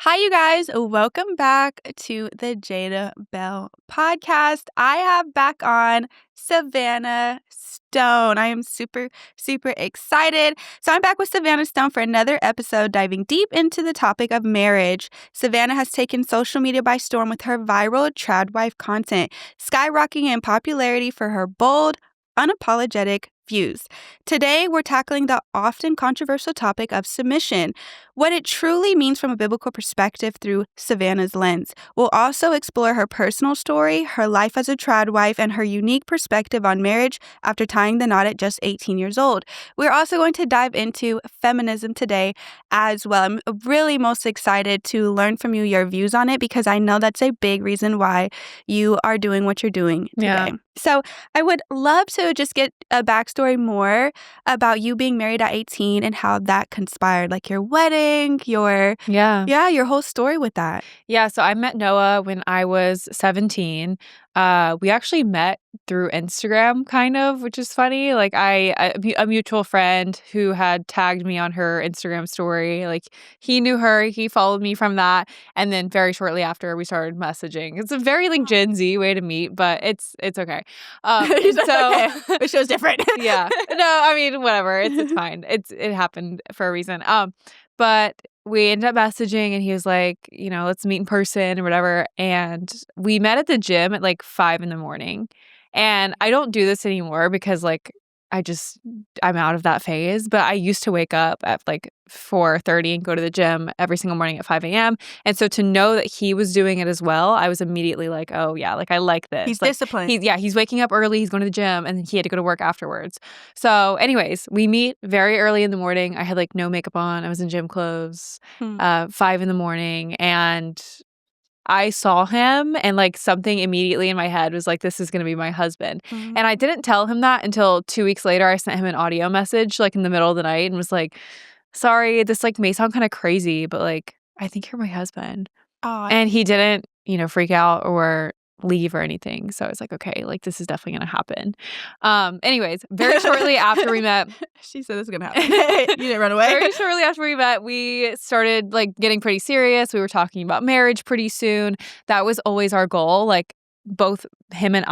Hi, you guys. Welcome back to the Jada Bell podcast. I have back on Savanna Stone. I am super, super excited. So, I'm back with Savanna Stone for another episode diving deep into the topic of marriage. Savanna has taken social media by storm with her viral trad wife content, skyrocketing in popularity for her bold, unapologetic views. Today, we're tackling the often controversial topic of submission, what it truly means from a biblical perspective through Savanna's lens. We'll also explore her personal story, her life as a trad wife, and her unique perspective on marriage after tying the knot at just 18 years old. We're also going to dive into feminism today as well. I'm really most excited to learn from you your views on it because I know that's a big reason why you are doing what you're doing today. Yeah. So I would love to just get a backstory more about you being married at 18 and how that conspired, like your wedding, your whole story with that. Yeah, so I met Noah when I was 17. We actually met through Instagram, kind of, which is funny. Like a mutual friend who had tagged me on her Instagram story. Like he knew her, he followed me from that, and then very shortly after we started messaging. It's a very like Gen Z way to meet, but it's okay. Okay. It shows different. Yeah, no, I mean whatever. It's fine. It happened for a reason. But we ended up messaging and he was like, let's meet in person or whatever. And we met at the gym at like 5 a.m. And I don't do this anymore because like I'm out of that phase. But I used to wake up at like 4:30 and go to the gym every single morning at 5 a.m. And so to know that he was doing it as well, I was immediately like, oh yeah, like I like this. He's like, disciplined. He's waking up early, he's going to the gym, and he had to go to work afterwards. So anyways, we meet very early in the morning. I had like no makeup on. I was in gym clothes, 5 a.m. And I saw him and like something immediately in my head was like, this is going to be my husband. Mm-hmm. And I didn't tell him that until 2 weeks later. I sent him an audio message like in the middle of the night and was like, sorry, this like may sound kind of crazy, but like, I think you're my husband. Oh, And he didn't, freak out or leave or anything. So I was like, okay, like this is definitely going to happen. Anyways, very shortly after we met, she said this is going to happen. You didn't run away. Very shortly after we met, we started like getting pretty serious. We were talking about marriage pretty soon. That was always our goal. Like both him and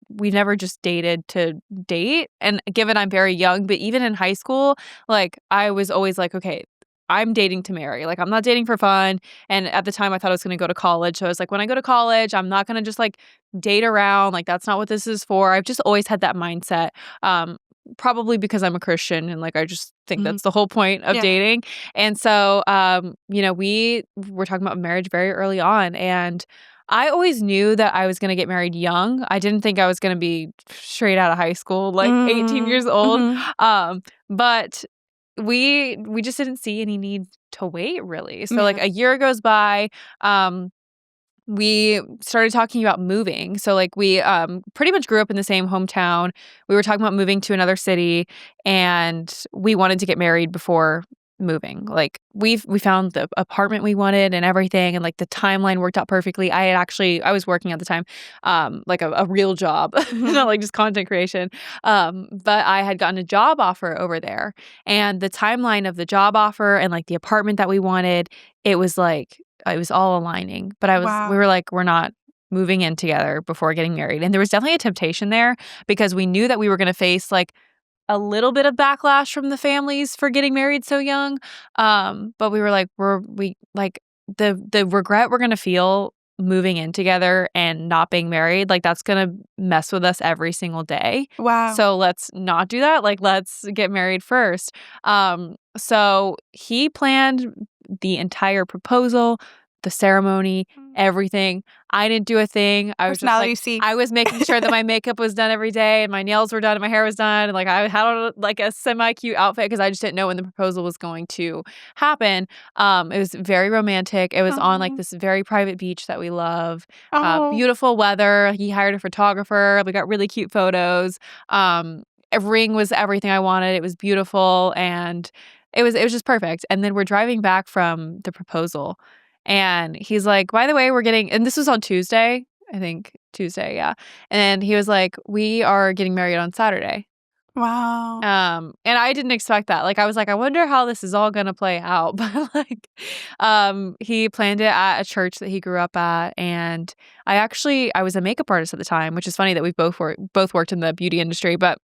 we never just dated to date. And given I'm very young, but even in high school, like I was always like, okay, I'm dating to marry. Like, I'm not dating for fun. And at the time, I thought I was going to go to college. So I was like, when I go to college, I'm not going to just like date around. Like, that's not what this is for. I've just always had that mindset. Probably because I'm a Christian and like I just think that's the whole point of dating. And so, we were talking about marriage very early on. And I always knew that I was going to get married young. I didn't think I was going to be straight out of high school, like 18 years old. But we just didn't see any need to wait really. So like a year goes by, we started talking about moving. So like we pretty much grew up in the same hometown. We were talking about moving to another city and we wanted to get married before moving. Like we found the apartment we wanted and everything, and like the timeline worked out perfectly. I was working at the time, like a real job, not like just content creation. But I had gotten a job offer over there, and the timeline of the job offer and like the apartment that we wanted, it was all aligning. But we were like, we're not moving in together before getting married. And there was definitely a temptation there because we knew that we were going to face like a little bit of backlash from the families for getting married so young. But we were like, the regret we're going to feel moving in together and not being married, like that's going to mess with us every single day. Wow. So let's not do that. Like, let's get married first. So he planned the entire proposal, the ceremony, everything. I didn't do a thing. I was just like, I was making sure that my makeup was done every day and my nails were done and my hair was done. And like I had on like a semi-cute outfit because I just didn't know when the proposal was going to happen. It was very romantic. It was on like this very private beach that we love. Beautiful weather. He hired a photographer. We got really cute photos. A ring was everything I wanted. It was beautiful and it was just perfect. And then we're driving back from the proposal. And he's like, by the way, and this was on Tuesday, I think Tuesday, yeah. And he was like, we are getting married on Saturday. Wow. And I didn't expect that. Like, I was like, I wonder how this is all gonna play out. But like, he planned it at a church that he grew up at, and I was a makeup artist at the time, which is funny that we've both worked in the beauty industry. But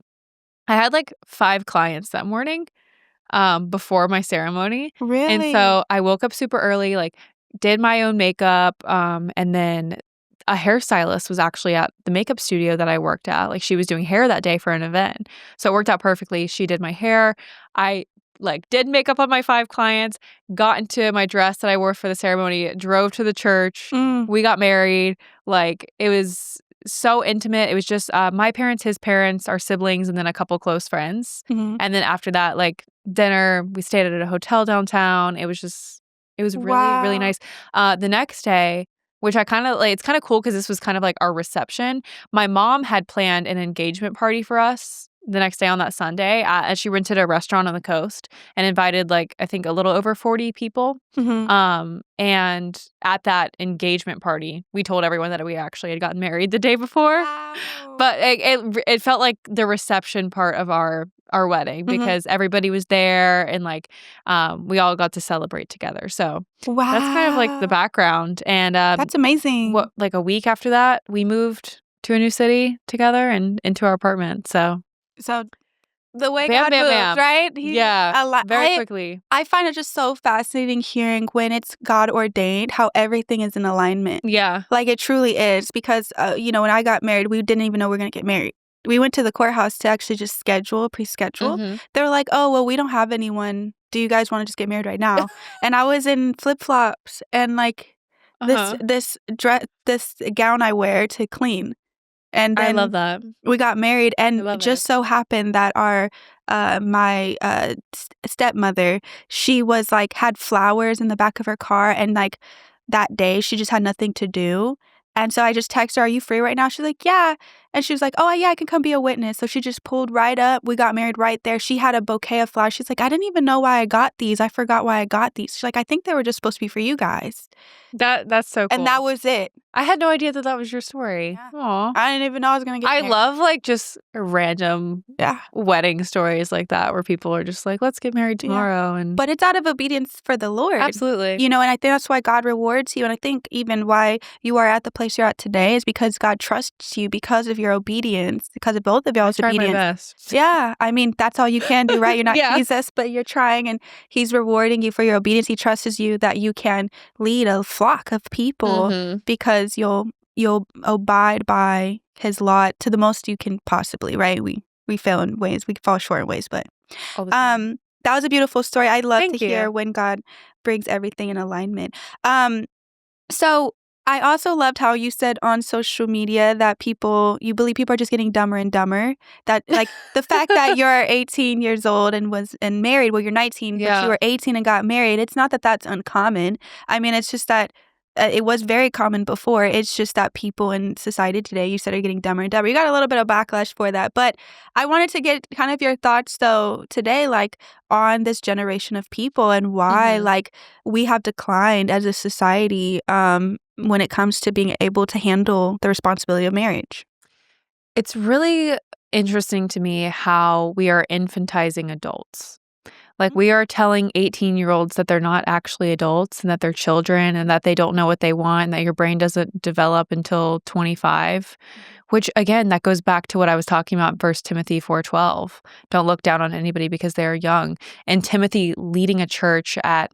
I had like 5 clients that morning, before my ceremony, and Really? so I woke up super early, like did my own makeup, and then a hairstylist was actually at the makeup studio that I worked at. Like, she was doing hair that day for an event. So it worked out perfectly. She did my hair. I, like, did makeup on my 5 clients, got into my dress that I wore for the ceremony, drove to the church. Mm. We got married. Like, it was so intimate. It was just, my parents, his parents, our siblings, and then a couple close friends. Mhm. And then after that, like, dinner, we stayed at a hotel downtown. It was really, really Wow. nice. The next day, which I kinda like, it's kinda cool because this was kind of like our reception. My mom had planned an engagement party for us the next day on that Sunday, and she rented a restaurant on the coast and invited, like, I think a little over 40 people. Mhm. And at that engagement party, we told everyone that we actually had gotten married the day before. Wow. But it felt like the reception part of our wedding Mhm. because everybody was there and, like, we all got to celebrate together. So that's kind of like the Wow. background. And, That's amazing. what like a week after that, we moved to a new city together and into our apartment. So So the way bam, God bam, moves, bam. right? Yeah, very quickly. I find it just so fascinating hearing when it's God ordained how everything is in alignment. Yeah. Like it truly is because when I got married, we didn't even know we were going to get married. We went to the courthouse to actually just pre-schedule. Mhm. They were like, "Oh, well, we don't have anyone. Do you guys want to just get married right now?" And I was in flip-flops and like this Uh-huh. this dress this gown I wear to clean. And I love then that. we got married, I and love just it. so happened that my stepmother, she was like had flowers in the back of her car, and like that day she just had nothing to do. And so I just texted her, "Are you free right now?" She's like, "Yeah." And she was like, "Oh, yeah, I can come be a witness." So she just pulled right up. We got married right there. She had a bouquet of flowers. She's like, "I didn't even know why I got these. I forgot why I got these." She's like, "I think they were just supposed to be for you guys." That's so And that cool. was it. I had no idea that that was your story. Yeah. Aw. I didn't even know I was gonna get I married. love, like, just random Yeah. wedding stories like that where people are just like, "Let's get married Yeah. tomorrow," and But it's out of obedience for the Lord. absolutely. And I think that's why God rewards you, and I think even why you are at the place you're at today is because God trusts you because of your obedience, because of both of I y'all's tried my obedience. best. Yeah, I mean, that's all you can do, right? You're not Yeah. Jesus, but you're trying, and He's rewarding you for your obedience. He trusts you that you can lead a flock of people Mhm. because you'll abide by His law to the most you can possibly, right? We fail in ways, we fall short in ways, but All the time. that was a beautiful story. I love to Thank hear you. when God brings everything in alignment. So I also loved how you said on social media that you believe people are just getting dumber and dumber. That like the fact that you're 18 years old and married, well, you're 19, but you Yeah. were 18 and got married. It's not that that's uncommon. I mean, it's just that it was very common before. It's just that people in society today, you said, are getting dumber and dumber. You got a little bit of backlash for that, but I wanted to get kind of your thoughts though today, like on this generation of people and why Mhm. like we have declined as a society when it comes to being able to handle the responsibility of marriage. It's really interesting to me how we are infantizing adults. Like, we are telling 18-year-olds that they're not actually adults and that they're children and that they don't know what they want and that your brain doesn't develop until 25, which, again, that goes back to what I was talking about in 1 Timothy 4:12. Don't look down on anybody because they are young. And Timothy leading a church at,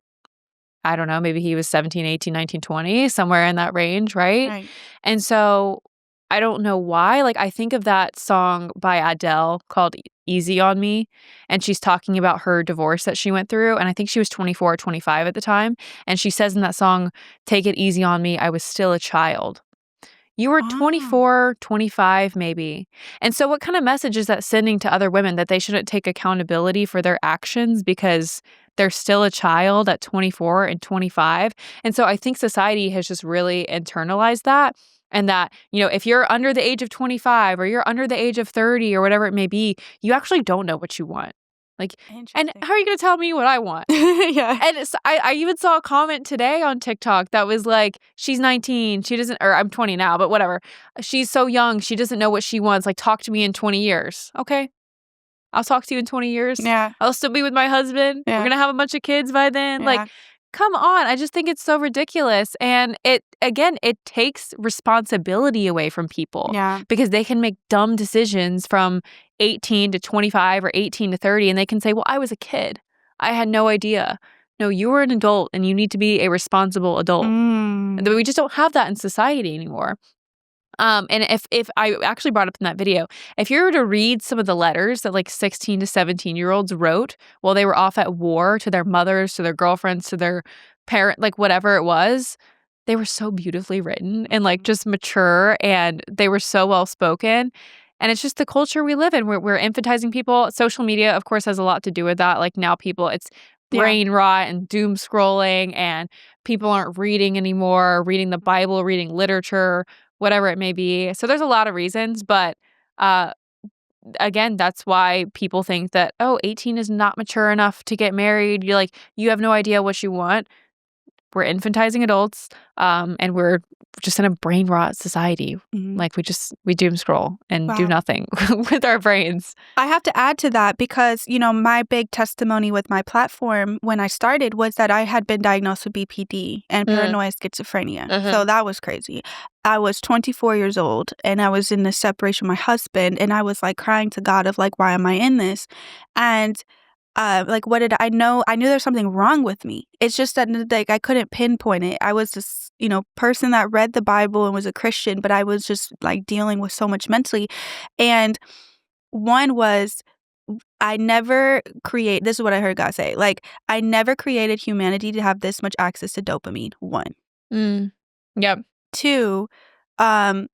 I don't know, maybe he was 17, 18, 19, 20, somewhere in that range, right? Right. And so I don't know why. Like, I think of that song by Adele called Easy on Me, and she's talking about her divorce that she went through. And I think she was 24 or 25 at the time. And she says in that song, "Take it easy on me. I was still a child." You were Oh, 24, 25, maybe. And so, what kind of message is that sending to other women that they shouldn't take accountability for their actions because they're still a child at 24 and 25? And so, I think society has just really internalized that. And that, if you're under the age of 25 or you're under the age of 30 or whatever it may be, you actually don't know what you want. Like, and interesting. how are you going to tell me what I want? Yeah. And I even saw a comment today on TikTok that was like, "She's 19, she doesn't," or I'm 20 now, but whatever. "She's so young, she doesn't know what she wants. Like, talk to me in 20 years." Okay. I'll talk to you in 20 years. Yeah. I'll still be with my husband. Yeah. We're going to have a bunch of kids by then. Yeah. Like, come on. I just think it's so ridiculous. And it takes responsibility away from people Yeah. because they can make dumb decisions from 18 to 25 or 18 to 30. And they can say, well, I was a kid. I had no idea. No, you were an adult and you need to be a responsible adult. And we just don't have that in society anymore. And if I actually brought up in that video, if you were to read some of the letters that like 16 to 17-year-olds wrote while they were off at war to their mothers, to their girlfriends, to their parent, like whatever it was, they were so beautifully written and like just mature, and they were so well spoken. And it's just the culture we live in. We're infantizing people. Social media, of course, has a lot to do with that. Like now people, it's brain rot and doom scrolling, and people aren't reading anymore, reading the Bible, reading literature, whatever it may be. So there's a lot of reasons, but again, that's why people think that, 18 is not mature enough to get married. You're like, you have no idea what you want. We're infantizing adults, and we're just in a brain rot society. Like we doom scroll and do nothing with our brains. I have to add to that because, my big testimony with my platform when I started was that I had been diagnosed with BPD and paranoid schizophrenia. So that was crazy. I was 24 years old and I was in this separation with my husband, and I was like crying to God of like, why am I in this? And what did I know? I knew there's something wrong with me. It's just that like I couldn't pinpoint it. I was this, person that read the Bible and was a Christian, but I was just like dealing with so much mentally. And one was this is what I heard God say. Like, I never created humanity to have this much access to dopamine. One. Yep. Two, another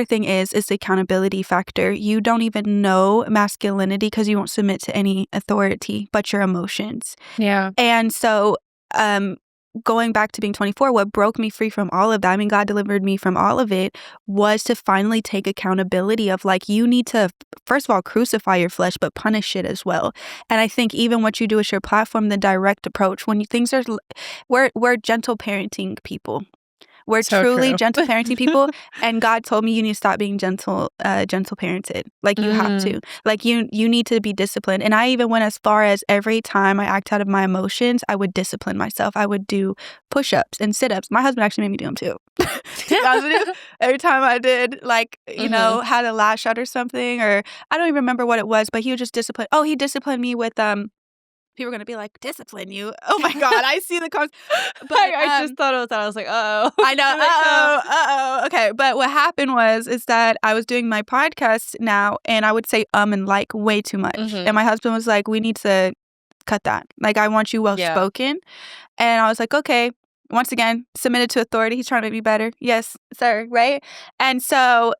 thing is the accountability factor. You don't even know masculinity because you won't submit to any authority but your emotions. Yeah. And so going back to being 24, what broke me free from all of that, I mean, God delivered me from all of it, was to finally take accountability of like, you need to, first of all, crucify your flesh, but punish it as well. And I think even what you do with your platform, the direct approach, when things are, we're gentle parenting people. We're So truly true. gentle parenting people, and God told me you need to stop being gentle parented. Like you have to. Like you need to be disciplined. And I even went as far as every time I act out of my emotions, I would discipline myself. I would do push-ups and sit-ups. My husband actually made me do them too. To be honest with you, every time I did, like, had a lash out or something, or I don't even remember what it was, but he would just discipline. Oh, he disciplined me with people are going to be like, discipline you. Oh my God, I see the comments. But I just thought about that. I was like, uh-oh. I know, uh-oh. Okay, but what happened is that I was doing my podcast now, and I would say and like way too much. And my husband was like, we need to cut that. Like, I want you well-spoken. And I was like, okay. Once again, submitted to authority. He's trying to make me better. Yes, sir, right? And so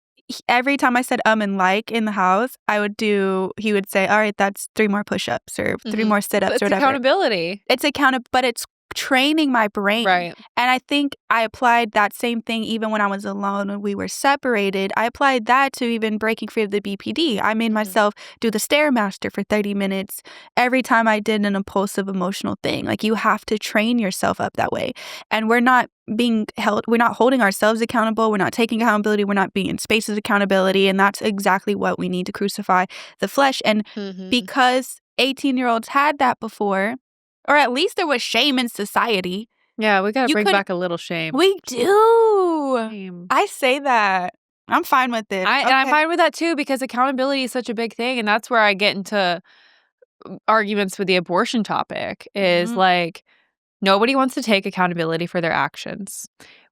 every time I said and like in the house, he would say, all right, that's 3 more push-ups or 3 more sit-ups or whatever. It's accountability. It's but it's training my brain. Right. And I think I applied that same thing even when I was alone, when we were separated. I applied that to even breaking free of the BPD. I made myself do the Stairmaster for 30 minutes every time I did an impulsive emotional thing. Like, you have to train yourself up that way. And we're not holding ourselves accountable. We're not taking accountability. We're not being in spaces of accountability. And that's exactly what we need to crucify the flesh. And because 18-year-olds had that before, or at least there was shame in society. Yeah, we got to bring back a little shame. We do. Shame. I say that. I'm fine with it. And I'm fine with that too, because accountability is such a big thing. And that's where I get into arguments with the abortion topic is like, nobody wants to take accountability for their actions.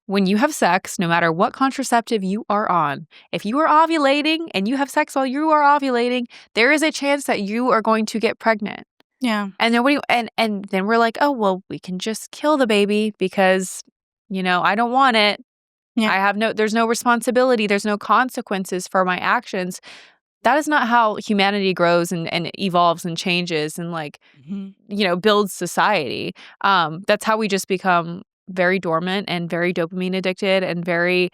When you have sex, no matter what contraceptive you are on, if you are ovulating and you have sex while you are ovulating, there is a chance that you are going to get pregnant. Yeah. And nobody, and then we're like, oh, well, we can just kill the baby because, I don't want it. Yeah. There's no responsibility. There's no consequences for my actions. That is not how humanity grows and evolves and changes and builds society. That's how we just become very dormant and very dopamine addicted and very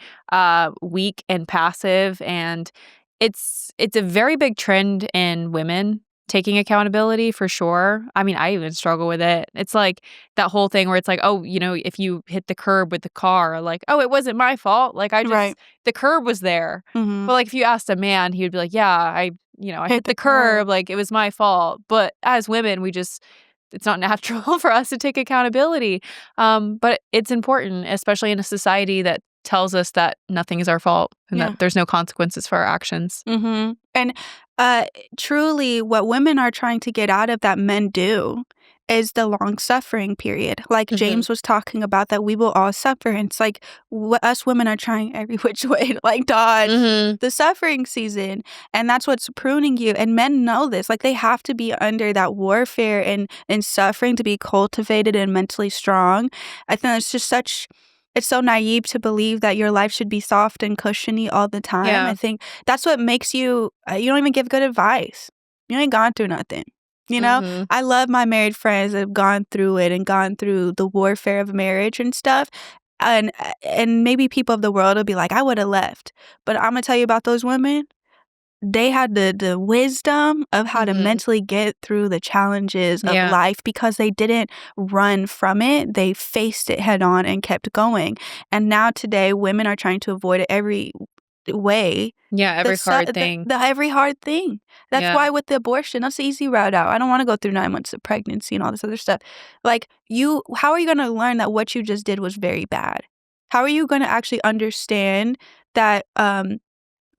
weak and passive. And it's a very big trend in women taking accountability, for sure. I mean, I even struggle with it. It's like that whole thing where it's like, oh, if you hit the curb with the car, like, oh, it wasn't my fault. Like, the curb was there. But like, if you asked a man, he would be like, yeah, I hit the curb, like it was my fault. But as women, it's not natural for us to take accountability. But it's important, especially in a society that tells us that nothing is our fault and Yeah. that there's no consequences for our actions. Mm-hmm. And truly, what women are trying to get out of that men do is the long suffering period. Like James was talking about, that we will all suffer. And it's like us women are trying every which way to like dodge the suffering season. And that's what's pruning you. And men know this. Like they have to be under that warfare and suffering to be cultivated and mentally strong. I think it's so naive to believe that your life should be soft and cushiony all the time. Yeah. I think that's what makes you don't even give good advice. You ain't gone through nothing. I love my married friends that have gone through it and gone through the warfare of marriage and stuff. And maybe people of the world will be like, I would have left. But I'm going to tell you about those women. They had the wisdom of how to mentally get through the challenges of life because they didn't run from it. They faced it head on and kept going. And now today, women are trying to avoid it every way. Yeah, every hard thing. The every hard thing. That's Yeah. why with the abortion, that's the easy route out. I don't want to go through 9 months of pregnancy and all this other stuff. Like how are you going to learn that what you just did was very bad? How are you going to actually understand that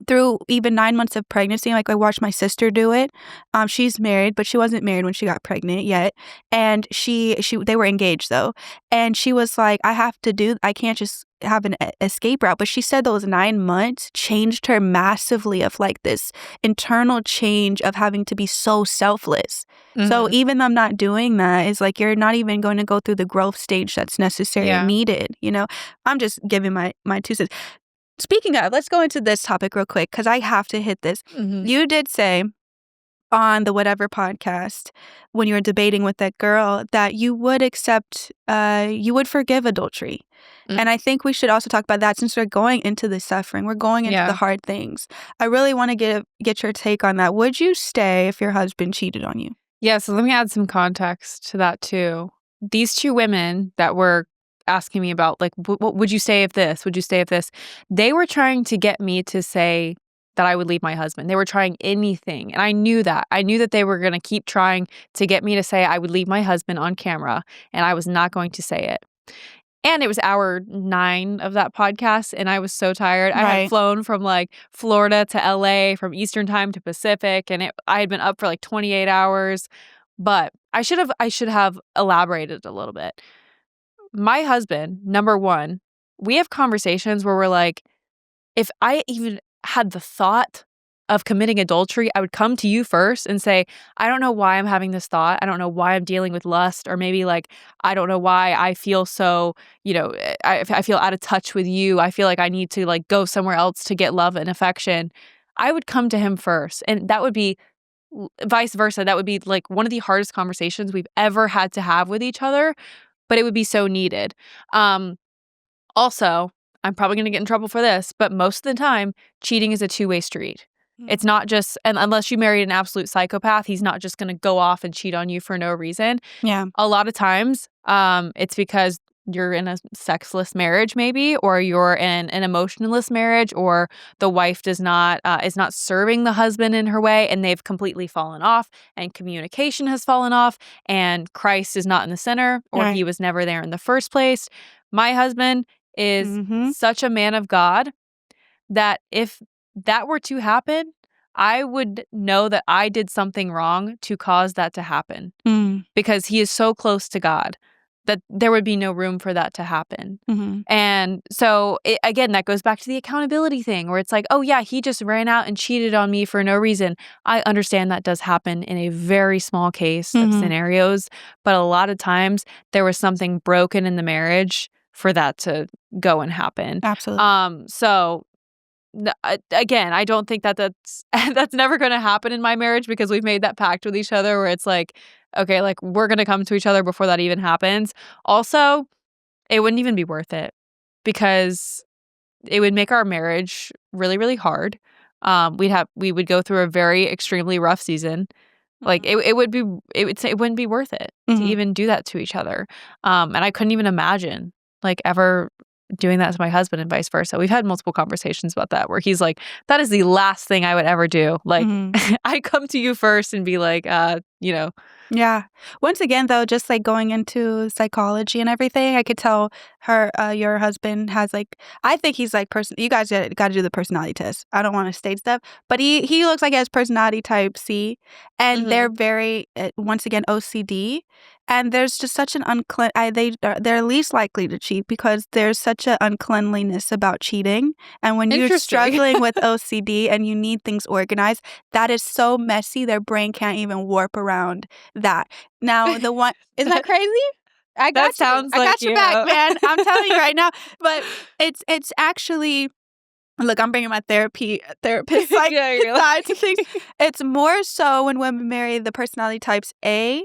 through even 9 months of pregnancy? Like I watched my sister do it. She's married, but she wasn't married when she got pregnant yet. And they were engaged though. And she was like, I can't just have an escape route. But she said those 9 months changed her massively, of like this internal change of having to be so selfless. So even though I'm not doing that, it's like you're not even going to go through the growth stage that's necessary and needed. I'm just giving my 2 cents. Speaking of, let's go into this topic real quick because I have to hit this. You did say on the whatever podcast when you were debating with that girl that you would forgive adultery. And I think we should also talk about that since we're going into the suffering. We're going into the hard things. I really want to get your take on that. Would you stay if your husband cheated on you? Yeah, so let me add some context to that too. These 2 women that were asking me about, like, what would you say if this? Would you stay if this? They were trying to get me to say that I would leave my husband. They were trying anything. And I knew that. I knew that they were going to keep trying to get me to say I would leave my husband on camera, and I was not going to say it. And it was hour 9 of that podcast, and I was so tired. I had flown from like Florida to LA, from Eastern time to Pacific, and I had been up for like 28 hours. But I should have elaborated a little bit. My husband, number one, we have conversations where we're like, if I even had the thought of committing adultery, I would come to you first and say, I don't know why I'm having this thought. I don't know why I'm dealing with lust, or maybe like, I don't know why I feel so, I feel out of touch with you. I feel like I need to like go somewhere else to get love and affection. I would come to him first. And that would be vice versa. That would be like one of the hardest conversations we've ever had to have with each other, but it would be so needed. Also, I'm probably going to get in trouble for this, but most of the time, cheating is a two-way street. It's not just, and unless you married an absolute psychopath, he's not just going to go off and cheat on you for no reason. Yeah. A lot of times, it's because you're in a sexless marriage, maybe, or you're in an emotionless marriage, or the wife is not serving the husband in her way, and they've completely fallen off, and communication has fallen off, and Christ is not in the center, or he was never there in the first place. My husband is such a man of God that if that were to happen, I would know that I did something wrong to cause that to happen, because he is so close to God that there would be no room for that to happen. And so, again, that goes back to the accountability thing, where it's like, oh yeah, he just ran out and cheated on me for no reason. I understand that does happen in a very small case of scenarios, but a lot of times there was something broken in the marriage for that to go and happen. Absolutely. So again, I don't think that's that's never going to happen in my marriage, because we've made that pact with each other where it's like, okay, like we're going to come to each other before that even happens. Also, it wouldn't even be worth it, because it would make our marriage really, really hard. We would go through a very extremely rough season. Like it wouldn't be worth it to even do that to each other. And I couldn't even imagine like ever doing that to my husband and vice versa. We've had multiple conversations about that where he's like, that is the last thing I would ever do. Like, I come to you first and be like, Yeah. Once again, though, just like going into psychology and everything, I could tell your husband has like, I think he's like you guys got to do the personality test. I don't want to state stuff, but he looks like he has personality type C, and they're very once again OCD, and there's just such an they're least likely to cheat because there's such an uncleanliness about cheating, and when you're struggling with OCD and you need things organized, that is so messy. Their brain can't even warp around that. Now, the one isn't that crazy? I got you. I got your back, man. I'm telling you right now. But it's actually look, I'm bringing my therapist side to things. It's more so when women marry the personality types A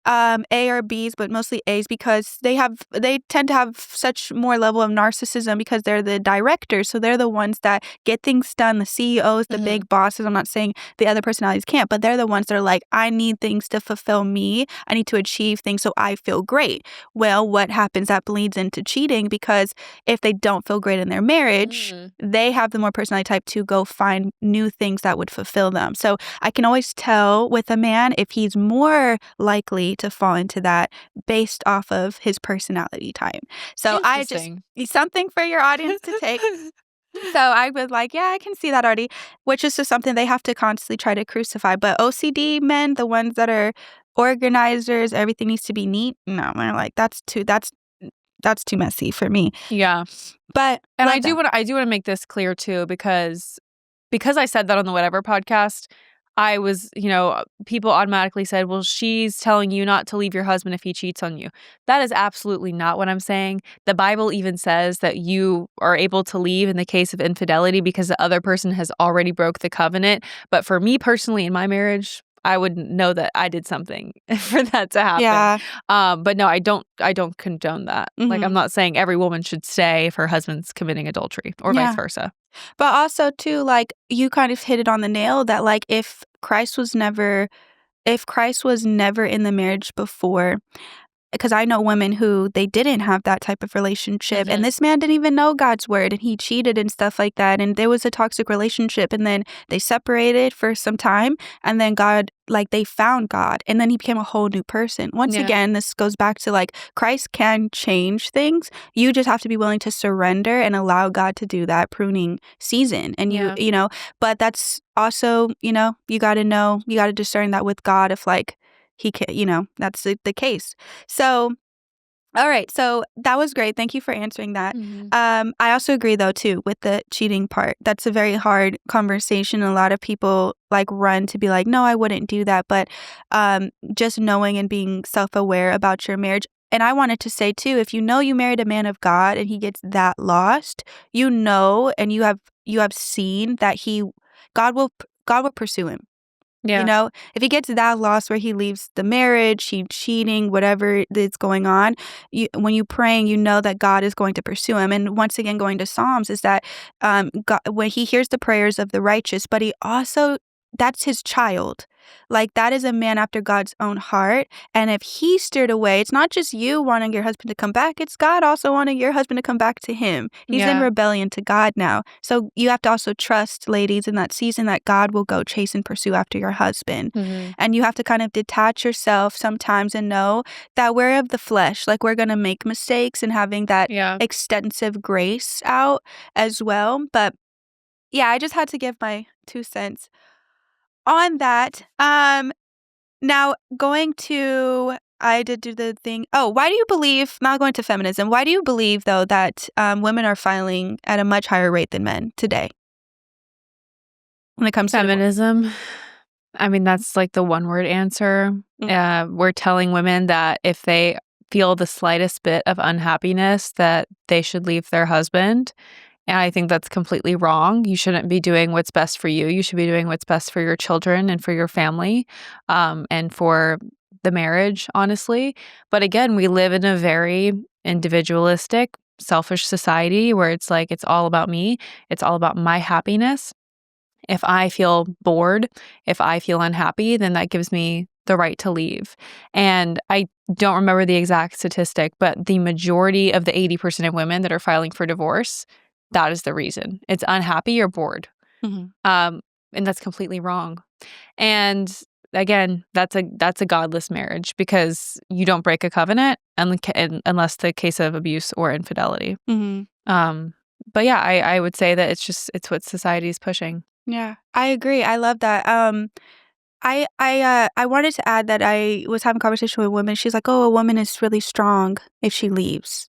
or Bs, but mostly As because they tend to have such more level of narcissism because they're the directors, so they're the ones that get things done, the CEOs, the big bosses. I'm not saying the other personalities can't, but they're the ones that are like, I need things to fulfill me. I need to achieve things so I feel great. Well, what happens? That bleeds into cheating because if they don't feel great in their marriage, they have the more personality type to go find new things that would fulfill them. So I can always tell with a man if he's more likely to fall into that based off of his personality type. So something for your audience to take. So I was like, yeah, I can see that already, which is just something they have to constantly try to crucify. But OCD men, the ones that are organizers, everything needs to be neat. No, they're like, that's too messy for me. Yeah. But I do want to make this clear too, because I said that on the Whatever podcast, I was, people automatically said, well, she's telling you not to leave your husband if he cheats on you. That is absolutely not what I'm saying. The Bible even says that you are able to leave in the case of infidelity because the other person has already broke the covenant. But for me personally, in my marriage, I would know that I did something for that to happen. Yeah. But no, I don't condone that. Like, I'm not saying every woman should stay if her husband's committing adultery or vice versa. But also too, like you kind of hit it on the nail that like if Christ was never in the marriage before, because I know women who they didn't have that type of relationship and this man didn't even know God's word and he cheated and stuff like that. And there was a toxic relationship and then they separated for some time and then they found God and then he became a whole new person. Once again, this goes back to like Christ can change things. You just have to be willing to surrender and allow God to do that pruning season. And you know, but that's also, you got to discern that with God if like, he can, that's the case. So, all right. So that was great. Thank you for answering that. I also agree though, too, with the cheating part. That's a very hard conversation. A lot of people like run to be like, no, I wouldn't do that. But just knowing and being self-aware about your marriage. And I wanted to say too, if you married a man of God and he gets that lost, and you have seen that God will pursue him. Yeah. If he gets that lost where he leaves the marriage, he's cheating, whatever is going on, when you're praying, you know that God is going to pursue him. And once again, going to Psalms is that God, when he hears the prayers of the righteous, but he also, that's his child. Like that is a man after God's own heart. And if he steered away, it's not just you wanting your husband to come back. It's God also wanting your husband to come back to him. He's in rebellion to God now. So you have to also trust, ladies, in that season that God will go chase and pursue after your husband. And you have to kind of detach yourself sometimes and know that we're of the flesh. Like we're going to make mistakes and having that extensive grace out as well. But yeah, I just had to give my 2 cents on that. Now I did do the thing. Oh, why do you believe, not going to feminism, why do you believe though that women are filing at a much higher rate than men today? When it comes feminism, I mean, that's like the one word answer. We're telling women that if they feel the slightest bit of unhappiness, that they should leave their husband. And I think that's completely wrong. You shouldn't be doing what's best for you. You should be doing what's best for your children and for your family, and for the marriage, honestly. But again, we live in a very individualistic, selfish society where it's like, it's all about me. It's all about my happiness. If I feel bored, if I feel unhappy, then that gives me the right to leave. And I don't remember the exact statistic, but the majority of the 80% of women that are filing for divorce, that is the reason. It's unhappy or bored. Mhm. And that's completely wrong. And again, that's a godless marriage because you don't break a covenant unless the case of abuse or infidelity. Mhm. But yeah, I would say that it's what society is pushing. Yeah, I agree. I love that. I wanted to add that I was having a conversation with a woman. She's like, "Oh, a woman is really strong if she leaves."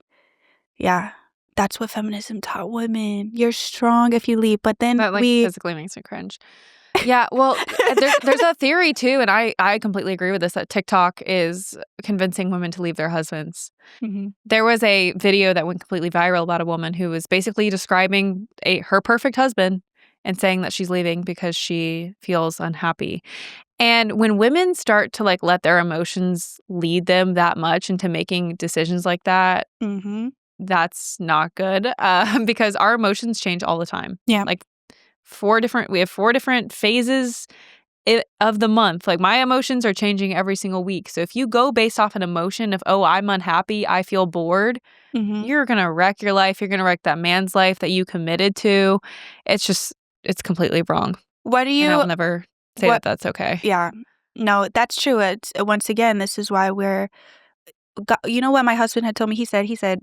Yeah, that's what feminism taught women. You're strong if you leave. But then That like we physically makes me cringe. Yeah, well, there's a theory too, and I completely agree with this, that TikTok is convincing women to leave their husbands. Mhm. There was a video that went completely viral about a woman who was basically describing her perfect husband and saying that she's leaving because she feels unhappy. And when women start to like let their emotions lead them that much into making decisions like that, Mhm. that's not good because our emotions change all the time. Yeah. Like we have 4 different phases of the month. Like my emotions are changing every single week. So if you go based off an emotion of, oh, I'm unhappy, I feel bored, Mhm. you're going to wreck your life. You're going to wreck that man's life that you committed to. It's completely wrong. What do And I you will never say what that that's okay. Yeah. No, that's true. It's once again, this is why you know what my husband had told me? He said,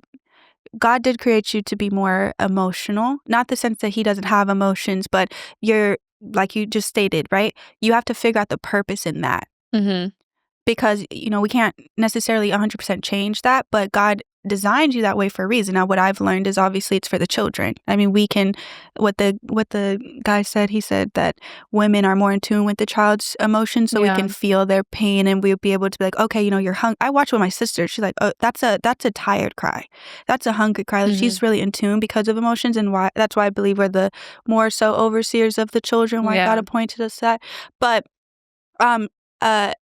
"God did create you to be more emotional." Not the sense that he doesn't have emotions, but you're like you just stated, right? You have to figure out the purpose in that. Mhm. Because, we can't necessarily 100% change that, but God designed you that way for a reason. Now, what I've learned is obviously it's for the children. I mean, we can what the guy said, he said that women are more in tune with the child's emotions, so we Yeah. can feel their pain and we'll be able to be like, "Okay, you're hungry." I watch with my sister. She's like, "Oh, that's a tired cry. That's a hungry cry." Like, Mhm. she's really in tune because of emotions, and that's why I believe we're the more so overseers of the children, why God Yeah. appointed us that. But, um, uh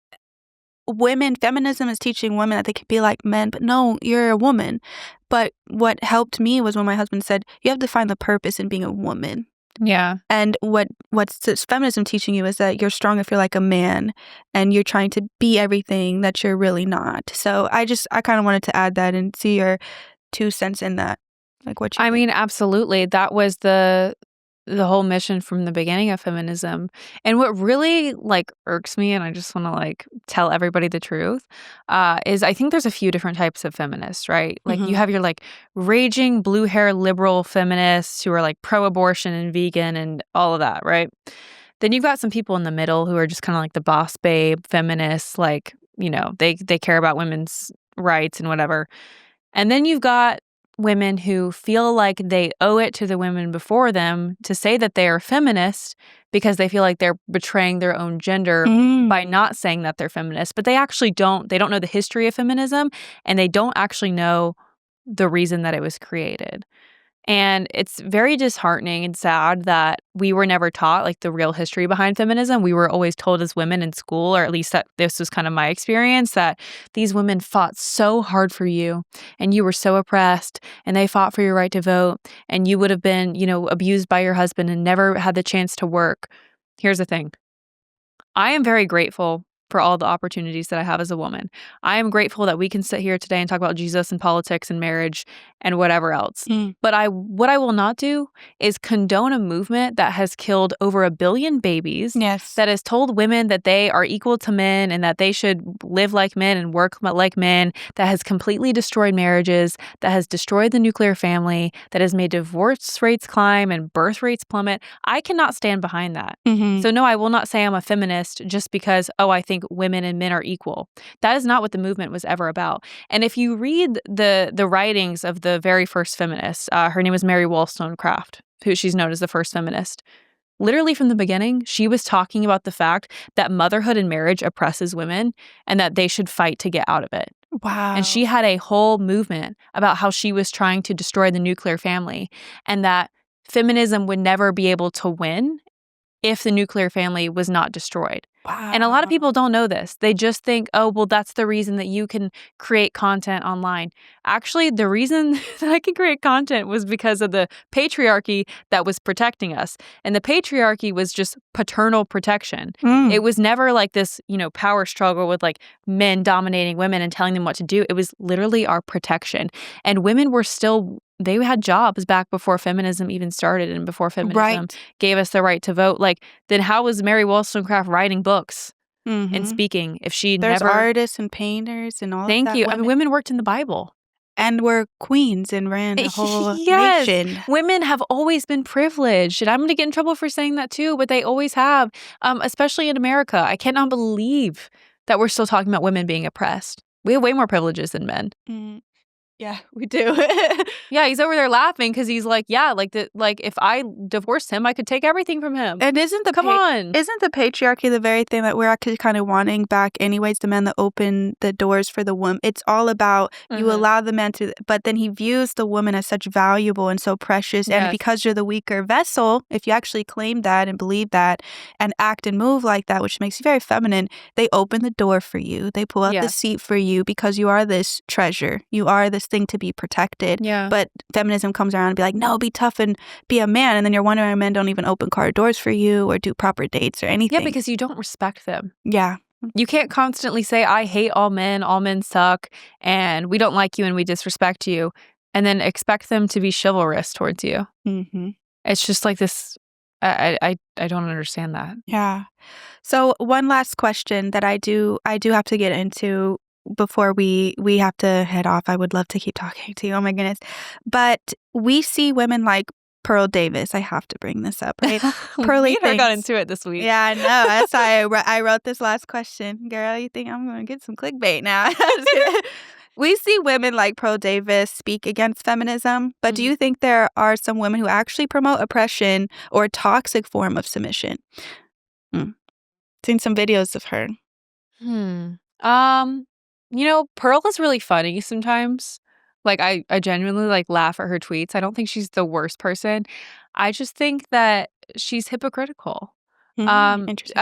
feminism is teaching women that they can be like men, but no, you're a woman. But what helped me was when my husband said, "You have to find the purpose in being a woman." Yeah. And what's this feminism teaching you is that you're strong if you're like a man and you're trying to be everything that you're really not. So I kind of wanted to add that and see your 2 cents in that, like what you I think. mean, absolutely. That was the whole mission from the beginning of feminism. And what really like irks me, and I just want to like tell everybody the truth, is I think there's a few different types of feminists, right? Like you Mhm. have your like raging blue hair liberal feminists who are like pro-abortion and vegan and all of that, right? Then you've got some people in the middle who are just kind of like the boss babe feminists, like they care about women's rights and whatever. And then you've got women who feel like they owe it to the women before them to say that they are feminist because they feel like they're betraying their own gender by Mm. not saying that they're feminist. But they actually don't. They don't know the history of feminism and they don't actually know the reason that it was created. And it's very disheartening and sad that we were never taught like the real history behind feminism. We were always told as women in school, or at least that this was kind of my experience, that these women fought so hard for you and you were so oppressed and they fought for your right to vote and you would have been, abused by your husband and never had the chance to work. Here's the thing. I am very grateful for all the opportunities that I have as a woman. I am grateful that we can sit here today and talk about Jesus and politics and marriage and whatever else. Mm. But what I will not do is condone a movement that has killed over 1 billion babies, Yes. that has told women that they are equal to men and that they should live like men and work like men, that has completely destroyed marriages, that has destroyed the nuclear family, that has made divorce rates climb and birth rates plummet. I cannot stand behind that. Mhm. So no, I will not say I'm a feminist just because, oh, I think women and men are equal. That is not what the movement was ever about. And if you read the writings of the very first feminist, her name was Mary Wollstonecraft, who she's known as the first feminist. Literally from the beginning, she was talking about the fact that motherhood and marriage oppresses women and that they should fight to get out of it. And she Wow. had a whole movement about how she was trying to destroy the nuclear family and that feminism would never be able to win if the nuclear family was not destroyed. And a lot of Wow. people don't know this. They just think, oh, well, that's the reason that you can create content online. Actually, the reason that I can create content was because of the patriarchy that was protecting us. And the patriarchy was just paternal protection. It was never like this, power struggle with like men dominating women and telling them what to do. It was literally our protection. And women were still, they had jobs back before feminism even started and before feminism Right. gave us the right to vote. Like, then how was Mary Wollstonecraft writing books and Mhm. speaking if she There's never— artists and painters and all of Thank that you. I mean, women women worked in the Bible. and were queens and ran a whole Yes, nation. women have always been privileged, and I'm gonna get in trouble for saying that too, but they always have, especially in America. I cannot believe that we're still talking about women being oppressed. We have way more privileges than men. Mm. Yeah, we do. Yeah, he's over there laughing because he's like, yeah, like if I divorced him, I could take everything from him. And Come on. isn't the patriarchy the very thing that we're actually kind of wanting back anyways, the men that open the doors for the woman? It's all about you Mhm. allow the man to, but then he views the woman as such valuable and so precious. And Yes. because you're the weaker vessel, if you actually claim that and believe that and act and move like that, which makes you very feminine, they open the door for you. They pull out the Yes. seat for you because you are this treasure. You are this thing to be protected. Yeah. But feminism comes around and be like, no, be tough and be a man. And then you're wondering why men don't even open car doors for you or do proper dates or Yeah, anything. because you don't respect them. Yeah. You can't constantly say, I hate all men suck, and we don't like you and we disrespect you, and then expect them to be chivalrous towards you. Mm-hmm. It's just like this. I don't understand that. Yeah. So one last question that I do have to get into before we have to head off. I would love to keep talking to you. Oh my goodness. But we see women like Pearl Davis. I have to bring this up, right? Pearly Me and her got things. into it this week. Yeah, I know. That's why I wrote this last question. Girl, you think I'm going to get some clickbait now? We see women like Pearl Davis speak against feminism, but do Mhm. you think there are some women who actually promote oppression or a toxic form of submission? Mm. Seen some videos of her. Hmm. Pearl is really funny sometimes. Like I genuinely like laugh at her tweets. I don't think she's the worst person. I just think that she's hypocritical. Interesting.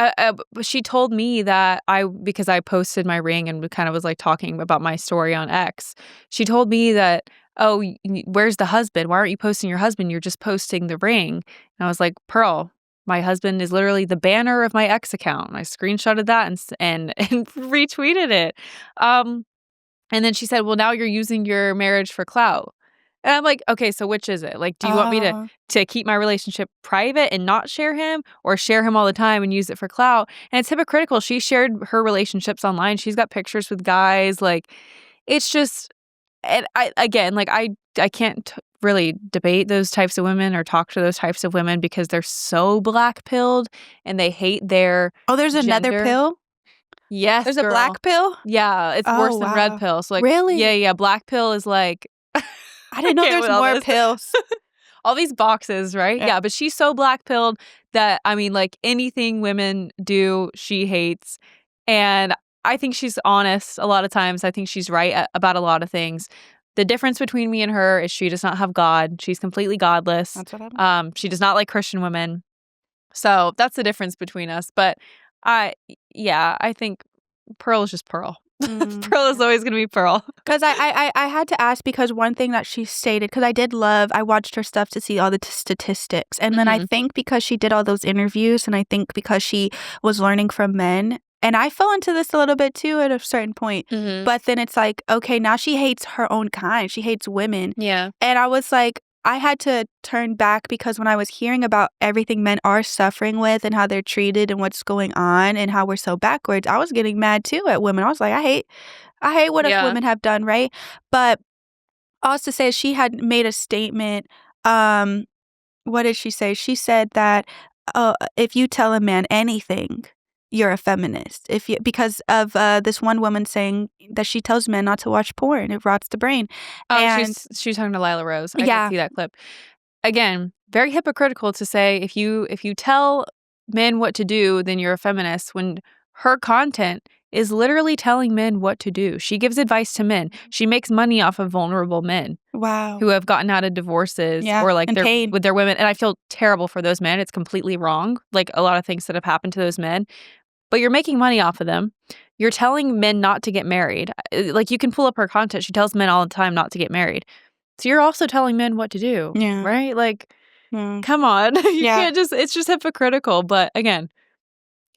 But she told me that because I posted my ring and kind of was like talking about my story on X. She told me that, oh, where's the husband? Why aren't you posting your husband? You're just posting the ring. And I was like, Pearl, my husband is literally the banner of my X account. And I screenshotted that and retweeted it. And then she said, well, now you're using your marriage for clout. And I'm like, okay, so which is it? Like, do you want me Uh, to keep my relationship private and not share him, or share him all the time and use it for clout? And it's hypocritical. She shared her relationships online. She's got pictures with guys. Like, it's just, and I can't really debate those types of women or talk to those types of women because they're so black pilled and they hate their oh, there's another gender. pill? Yes, There's a girl. black pill? Yeah, it's Oh, worse than red wow. pill. So like, Really? yeah, black pill is like, I I didn't know can't there's with all more this. pills. All these boxes, right? Yeah. Yeah, but she's so black pilled that I mean, like anything women do, she hates. And I think she's honest a lot of times. I think she's right about a lot of things. The difference between me and her is she does not have God. She's completely godless. That's what I'm She does not like Christian women. So that's the difference between us. But I think Pearl is just Pearl. Pearl is always going to be Pearl. Because I had to ask because one thing that she stated, because I watched her stuff to see all the statistics. And then I Mhm. think because she did all those interviews and I think because she was learning from men, and I fell into this a little bit too at a certain point. Mhm. But then it's like, okay, now she hates her own kind. She hates women. Yeah. And I was like, I had to turn back because when I was hearing about everything men are suffering with and how they're treated and what's going on and how we're so backwards, I was getting mad too at women. I was like, I hate what us Yeah. women have done, right? But also to say she had made a statement. What did she say? She said that if you tell a man anything, you're a feminist. Because of this one woman saying that she tells men not to watch porn, it rots the brain. Oh, And she's talking to Lila Rose. I did yeah, see that clip. Again, very hypocritical to say if you tell men what to do, then you're a feminist when her content is literally telling men what to do. She gives advice to men. She makes money off of vulnerable men wow, who have gotten out of divorces yeah, or like and they're pain. with their women. And I feel terrible for those men. It's completely wrong. Like a lot of things that have happened to those men. but you're making money off of them. You're telling men not to get married. Like, you can pull up her content. She tells men all the time not to get married. So you're also telling men what to do, Yeah. right? Like, Mm. come on. You Yeah. can't just, it's just hypocritical. But again,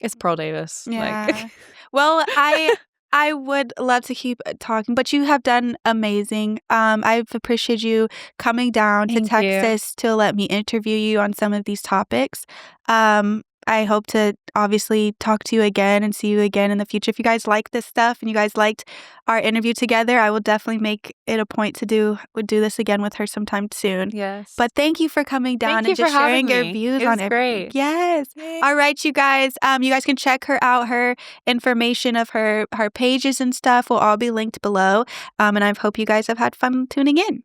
it's Pearl Davis. Yeah. Like, Well, I would love to keep talking, but you have done amazing. I've appreciated you coming down to Thank you. Texas to let me interview you on some of these topics. I hope to obviously talk to you again and see you again in the future. If you guys like this stuff and you guys liked our interview together, I will definitely make it a point to do this again with her sometime soon. Yes. But thank you for coming down Thank you and just for having sharing your me. views It on was everything. great. Yes. Yay. All right, you guys. You guys can check her out. Her information of her pages and stuff will all be linked below. And I hope you guys have had fun tuning in.